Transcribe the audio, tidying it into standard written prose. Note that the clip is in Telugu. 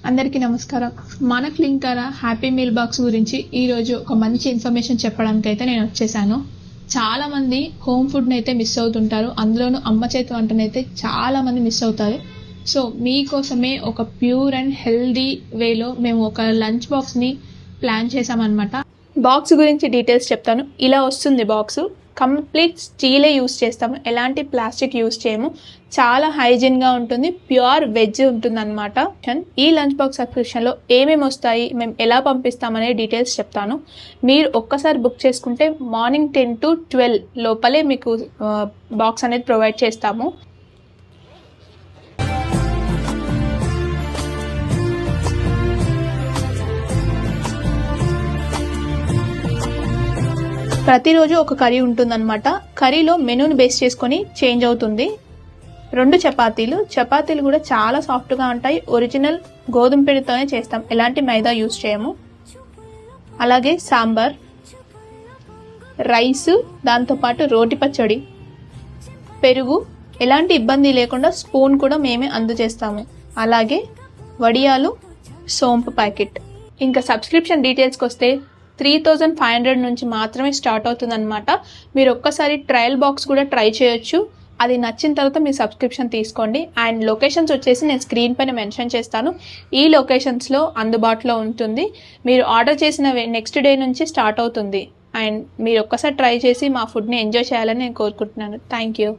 అందరికీ నమస్కారం. మన క్లింకర హ్యాపీ మీల్ బాక్స్ గురించి ఈరోజు ఒక మంచి ఇన్ఫర్మేషన్ చెప్పడానికి అయితే నేను వచ్చేసాను. చాలామంది హోమ్ ఫుడ్ని అయితే మిస్ అవుతుంటారు, అందులోనూ అమ్మ చేతి వంటనైతే చాలామంది మిస్ అవుతారు. సో మీకోసమే ఒక ప్యూర్ అండ్ హెల్దీ వేలో మేము ఒక లంచ్ బాక్స్ని ప్లాన్ చేసామన్నమాట. బాక్స్ గురించి డీటెయిల్స్ చెప్తాను. ఇలా వస్తుంది బాక్సు. కంప్లీట్ స్టీలే యూస్ చేస్తాము, ఎలాంటి ప్లాస్టిక్ యూస్ చేయము. చాలా హైజీన్గా ఉంటుంది, ప్యూర్ వెజ్ ఉంటుంది అనమాట. ఈ లంచ్ బాక్స్ సబ్స్క్రిప్షన్లో ఏమేమి వస్తాయి, మేము ఎలా పంపిస్తామనే డీటెయిల్స్ చెప్తాను. మీరు ఒక్కసారి బుక్ చేసుకుంటే మార్నింగ్ 10 to 12 లోపలే మీకు బాక్స్ అనేది ప్రొవైడ్ చేస్తాము. ప్రతిరోజు ఒక కర్రీ ఉంటుందన్నమాట. కర్రీలో మెనూని బేస్ చేసుకొని చేంజ్ అవుతుంది. 2 చపాతీలు కూడా చాలా సాఫ్ట్గా ఉంటాయి. ఒరిజినల్ గోధుమ పిండితోనే చేస్తాం, ఎలాంటి మైదా యూస్ చేయము. అలాగే సాంబార్, రైస్, దాంతోపాటు రోటి పచ్చడి, పెరుగు, ఎలాంటి ఇబ్బంది లేకుండా స్పూన్ కూడా మేమే అందజేస్తాము. అలాగే వడియాలు, సోంపు ప్యాకెట్. ఇంకా సబ్స్క్రిప్షన్ డీటెయిల్స్కి వస్తే 3500 నుంచి మాత్రమే స్టార్ట్ అవుతుందన్నమాట. మీరు ఒక్కసారి ట్రయల్ బాక్స్ కూడా ట్రై చేయొచ్చు. అది నచ్చిన తర్వాత మీ సబ్స్క్రిప్షన్ తీసుకోండి. అండ్ లొకేషన్స్ వచ్చేసి నేను స్క్రీన్ పైన మెన్షన్ చేస్తాను. ఈ లొకేషన్స్లో అందుబాటులో ఉంటుంది. మీరు ఆర్డర్ చేసిన నెక్స్ట్ డే నుంచి స్టార్ట్ అవుతుంది. అండ్ మీరు ఒక్కసారి ట్రై చేసి మా ఫుడ్ని ఎంజాయ్ చేయాలని నేను కోరుకుంటున్నాను. Thank you.